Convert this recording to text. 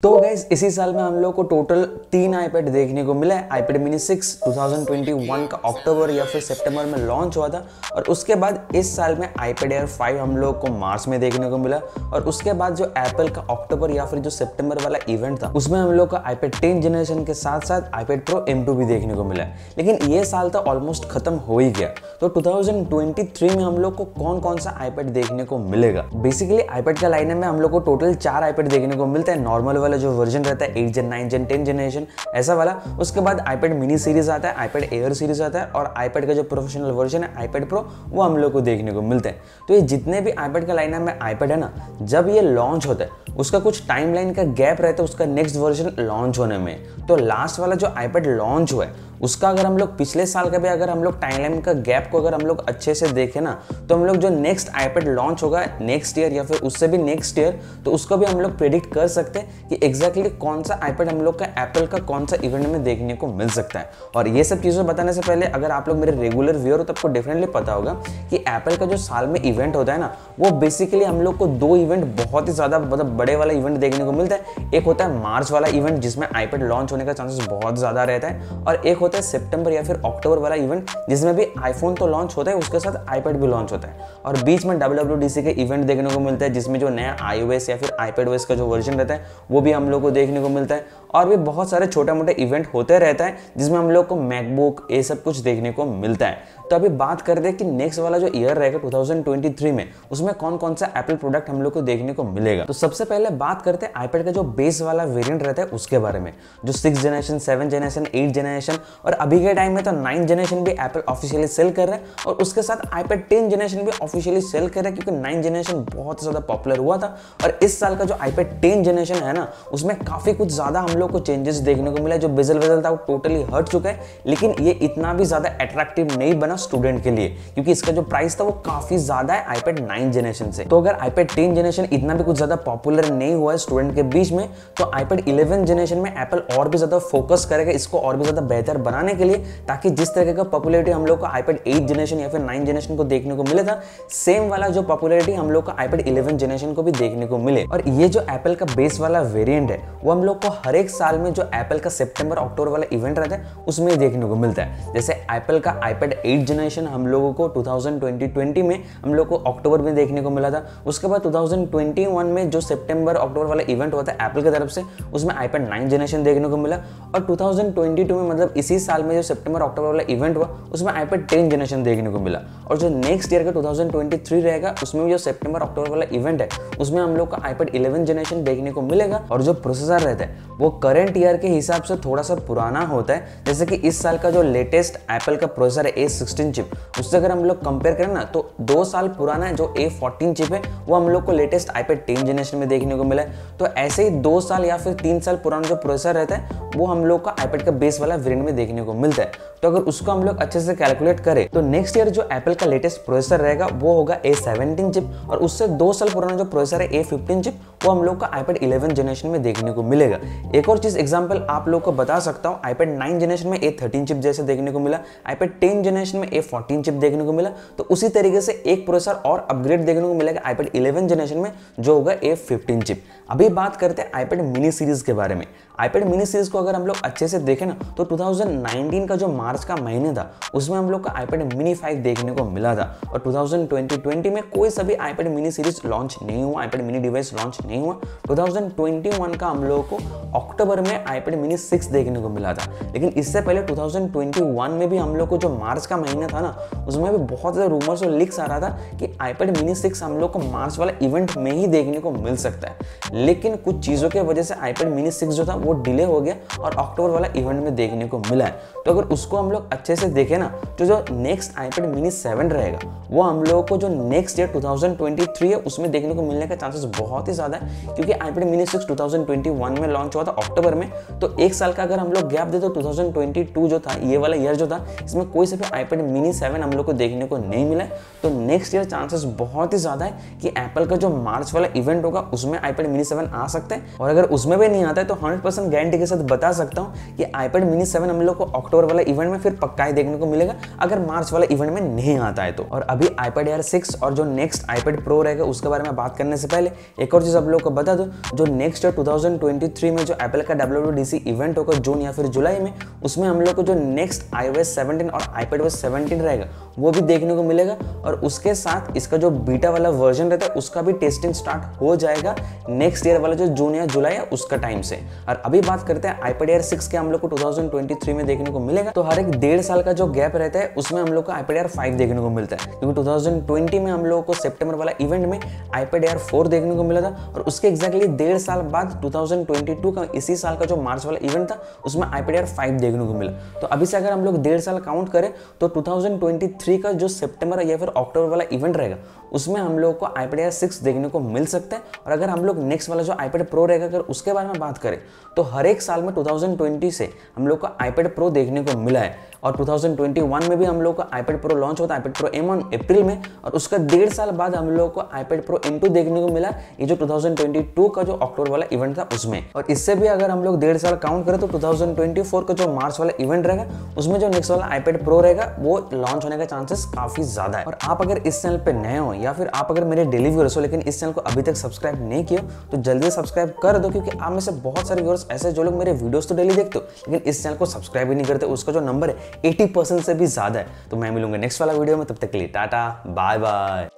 तो गाइस इसी साल में हम लोग को टोटल 3 आईपैड देखने को मिला है। आईपैड मिनी 6 2021 का अक्टूबर या फिर सितंबर में लॉन्च हुआ था और उसके बाद इस साल में आईपैड एयर 5 हम लोग को मार्च में देखने को मिला और उसके बाद जो एप्पल का अक्टूबर या फिर जो सितंबर वाला इवेंट था उसमें हम लोग का आईपैड 10 जनरेशन के साथ साथ आईपैड प्रो M2 भी देखने को मिला है। लेकिन ये साल तो ऑलमोस्ट खत्म हो ही गया, तो 2023 में हम लोग को कौन कौन सा आईपैड देखने को मिलेगा। बेसिकली आईपैड का लाइनअप में हम लोग को टोटल 4 आईपैड देखने को मिलता है। नॉर्मल वाला जो वर्जन रहता है 8 जन 9 जन 10 जनरेशन ऐसा वाला, उसके बाद आईपैड मिनी सीरीज आता है, आईपैड एयर सीरीज आता है और आईपैड का जो प्रोफेशनल वर्जन है आईपैड प्रो वो हम लोग को देखने को मिलता है। तो ये जितने भी आईपैड का लाइनअप में आईपैड है ना, जब ये लॉन्च होता है उसका कुछ टाइमलाइन का गैप रहता है उसका नेक्स्ट वर्जन लॉन्च होने में। तो लास्ट वाला जो आईपैड लॉन्च हुआ है उसका अगर हम लोग पिछले साल का भी अगर हम लोग टाइमलाइन का गैप को अगर हम लोग अच्छे से देखें ना, तो हम लोग जो नेक्स्ट आईपैड लॉन्च होगा नेक्स्ट ईयर या फिर उससे भी नेक्स्ट ईयर, तो उसको भी हम लोग प्रेडिक्ट कर सकते हैं कि एग्जैक्टली कौन सा आईपैड हम लोग का एप्पल का कौन सा इवेंट में देखने को मिल सकता है। और ये सब चीज़ें बताने से पहले अगर आप लोग मेरे रेगुलर व्यूअर हो तो आपको डेफिनेटली पता होगा कि एप्पल का जो साल में इवेंट होता है ना, वो बेसिकली हम लोग को 2 इवेंट बहुत ही ज़्यादा मतलब बड़े वाला इवेंट देखने को मिलता है। एक होता है मार्च वाला इवेंट जिसमें आईपैड लॉन्च होने का चांसेस बहुत ज़्यादा रहता है, और एक होता है सितंबर या फिर अक्टूबर वाला इवेंट जिसमें भी आईफोन तो लॉन्च होता है उसके साथ आईपैड भी लॉन्च होता है। और बीच में WWDC के इवेंट देखने को मिलता है जिसमें जो नया iOS या फिर iPadOS का जो वर्जन रहता है वो भी हम लोग को देखने को मिलता है। और भी बहुत सारे छोटे मोटे इवेंट होते रहता है जिसमें हम लोग को मैकबुक ये सब कुछ देखने को मिलता है। तो अभी बात करते हैं कि नेक्स्ट वाला जो ईयर रहेगा 2023 में उसमें कौन कौन सा एप्पल प्रोडक्ट हम लोग को देखने को मिलेगा। तो सबसे पहले बात करते हैं आईपैड का जो बेस वाला वेरिएंट रहता है उसके बारे में, जो 6 जनरेशन 7 जनरेशन 8 जनरेशन और अभी के टाइम में तो 9 जनरेशन भी एप्पल ऑफिशियली सेल कर रहा है और उसके साथ आईपैड 10 जनरेशन भी ऑफिशियली सेल कर रहा है क्योंकि 9 जनरेशन बहुत ज्यादा पॉपुलर हुआ था। और इस साल का जो आईपैड 10 जनरेशन है ना, उसमें काफी कुछ ज्यादा हम लोग को चेंजेस देखने को मिला है। जो बेजल वेजल था वो टोटली हट चुका है, लेकिन ये इतना भी ज्यादा अट्रैक्टिव नहीं बना स्टूडेंट के लिए क्योंकि इसका जो प्राइस था वो काफी ज्यादा है आईपैड 9 जनरेशन से। तो अगर आईपैड 10 जनरेशन इतना भी कुछ ज्यादा पॉपुलर नहीं हुआ है स्टूडेंट के बीच में, तो आईपैड 11 जनरेशन में एप्पल और भी ज्यादा फोकस करेगा इसको और भी ज्यादा बेहतर बनाने के लिए, ताकि जिस तरह का पॉपुलैरिटी हम लोग को आईपैड 8 जनरेशन या फिर 9 जनरेशन को देखने को मिला था, सेम वाला जो पॉपुलैरिटी हम लोग को आईपैड 11 जनरेशन को भी देखने को मिले। और ये जो एप्पल का बेस वाला वेरिएंट है वो हम लोग को हर एक साल में जो एप्पल का सितंबर अक्टूबर वाला इवेंट रहता है उसमें देखने को मिलता है। जैसे एप्पल का आईपैड 8 जनरेशन हम लोगों को 2020 में हम लोग को अक्टूबर में देखने को मिला था। उसके बाद 2021 में जो सितंबर अक्टूबर वाला इवेंट हुआ था एप्पल की तरफ से उसमें आईपैड 9 जनरेशन देखने को मिला। और 2022 में मतलब इसी साल में जो सितंबर अक्टूबर वाला इवेंट हुआ उसमें आईपैड 10 जनरेशन देखने को मिला। और जो नेक्स्ट ईयर का 2023 रहेगा उसमें भी जो सितंबर अक्टूबर वाला इवेंट है उसमें हम लोग का आईपैड 11 जनरेशन देखने को मिलेगा। और जो प्रोसेसर रहता है वो करंट ईयर के हिसाब से थोड़ा सा पुराना होता है। जैसे कि इस साल का जो लेटेस्ट एप्पल का प्रोसेसर है A16 चिप, उससे अगर हम लोग कंपेयर करें ना तो 2 साल पुराना है जो A14 चिप है वो हम लोग को लेटेस्ट आईपैड 10 जनरेशन में देखने को मिला है। तो ऐसे ही 2 साल या फिर 3 साल पुराना जो प्रोसेसर रहता है वो हम लोग का आईपैड का बेस वाला वेरिएंट में देखने को मिलता है। तो अगर उसको हम लोग अच्छे से कैलकुलेट करें तो नेक्स्ट ईयर जो एप्पल का लेटेस्ट प्रोसेसर रहेगा वो होगा A17 चिप, और उससे 2 साल पुराना जो प्रोसेसर है A15 चिप वो हम लोग का आईपैड 11 जनरेशन में देखने को मिलेगा। एक और चीज एग्जांपल आप लोग को बता सकता हूँ, आईपैड 9 जनरेशन में A13 चिप जैसे देखने को मिला, आईपैड 10 जनरेशन में A14 चिप देखने को मिला, तो उसी तरीके से एक प्रोसेसर और अपग्रेड देखने को मिलेगा आईपैड 11 जनरेशन में जो होगा A15 चिप। अभी बात करते हैं आईपैड मिनी सीरीज के बारे में। आईपैड मिनी सीरीज को अगर हम लोग अच्छे से देखें ना तो 2019 का जो मार्च का महीने था उसमें हम लोग का आईपैड मिनी 5 देखने को मिला था। और 2020 में कोई सा भी आईपैड मिनी सीरीज लॉन्च नहीं हुआ, आईपैड मिनी डिवाइस लॉन्च नहीं हुआ। 2021 का हम लोगों को अक्टूबर में आईपैड मिनी 6 देखने को मिला था। लेकिन इससे पहले 2021 में भी हम लोग को जो मार्च का महीना था ना उसमें भी बहुत ज़्यादा रूमर्स और लीक्स आ रहा था कि आईपैड मिनी 6 हम लोग को मार्च वाला इवेंट में ही देखने को मिल सकता है। लेकिन कुछ चीज़ों की वजह से आईपैड मिनी 6 जो था वो डिले हो गया और अक्टूबर वाला इवेंट में देखने को मिला है। तो अगर उसको हम लोग अच्छे से देखें ना तो जो नेक्स्ट आईपैड मिनी 7 रहेगा वो हम लोगों को जो नेक्स्ट ईयर 2023 है उसमें देखने को मिलने का चांसेस बहुत ही ज़्यादा है, क्योंकि आईपैड मिनी 6 2021 में लॉन्च हुआ था अक्टूबर में। तो एक साल का अगर हम लोग गैप दे तो 2022 जो था, ये वाला ईयर जो था, इसमें कोई से भी iPad mini 7 हम लोग को देखने को नहीं मिला है। तो नेक्स्ट ईयर चांसेस बहुत ही ज्यादा है कि एप्पल का जो मार्च वाला इवेंट होगा उसमें iPad mini 7 आ सकता है। और अगर उसमें भी नहीं आता है तो 100% गारंटी के साथ बता सकता हूँ कि iPad mini 7 हम लोग को अक्टूबर वाला इवेंट में फिर पक्का ही देखने को मिलेगा, अगर मार्च वाला इवेंट में नहीं आता है तो। और अभी iPad Air 6 और जो नेक्स्ट iPad Pro रहेगा उसके बारे में बात करने से पहले एक और चीज आप लोग को बता दो, जो नेक्स्ट ईयर 2023 में जो एप्पल का WWDC इवेंट होगा जून या फिर जुलाई में, उसमें हम लोग को जो नेक्स्ट iOS 17 और iPadOS 17 रहेगा वो भी देखने को मिलेगा। और उसके साथ इसका जो बीटा वाला वर्जन रहता है उसका भी टेस्टिंग स्टार्ट हो जाएगा नेक्स्ट ईयर वाला जो जून या जुलाई है उसका टाइम से। और अभी बात करते हैं iPad Air 6 के हम लोग को 2023 में देखने को मिलेगा। तो हर एक 1.5 साल का जो गैप रहता है उसमें हम लोग को iPad Air 5 देखने को मिलता है, क्योंकि 2020 में हम लोगों को सितंबर वाला इवेंट में iPad Air 4 देखने को मिला था, और उसके एग्जैक्टली 1.5 साल बाद 2022 का इसी साल का जो मार्च वाला इवेंट था उसमें iPad Air 5 देखने को मिला। तो अभी से अगर हम लोग 1.5 साल काउंट करें तो 2023 का जो सितंबर या फिर अक्टूबर वाला इवेंट रहेगा उसमें हम लोग को iPad Air 6 देखने को मिल सकता है। और अगर हम लोग नेक्स्ट वाला जो iPad Pro रहेगा अगर उसके बारे में बात करें तो हर एक साल में 2020 से हम लोग को iPad Pro देखने को मिला है, और 2021 में भी हम लोग को iPad Pro लॉन्च होता है, iPad Pro M1 अप्रैल में, और उसका 1.5 साल बाद हम लोग को iPad Pro M2 देखने को मिला, ये जो 2022 का जो अक्टूबर वाला इवेंट था उसमें। और इससे भी अगर हम लोग 1.5 साल काउंट करें तो 2024 का जो मार्च वाला इवेंट रहेगा उसमें जो नेक्स्ट वाला iPad Pro रहेगा वो लॉन्च होने का चांसेस काफी ज्यादा है। और आप अगर इस चैनल पे नए हो या फिर आप अगर मेरे डेली व्यूअर्स हो लेकिन इस चैनल को अभी तक सब्सक्राइब नहीं किया तो जल्दी सब्सक्राइब कर दो, क्योंकि आप में से बहुत सारे व्यूअर्स ऐसे जो लोग मेरे वीडियोस तो डेली देखते हो लेकिन इस चैनल को सब्सक्राइब ही नहीं करते, उसका जो नंबर है 80% से भी ज्यादा है। तो मैं मिलूंगा नेक्स्ट वाला वीडियो में, तब तक के लिए टाटा बाय बाय।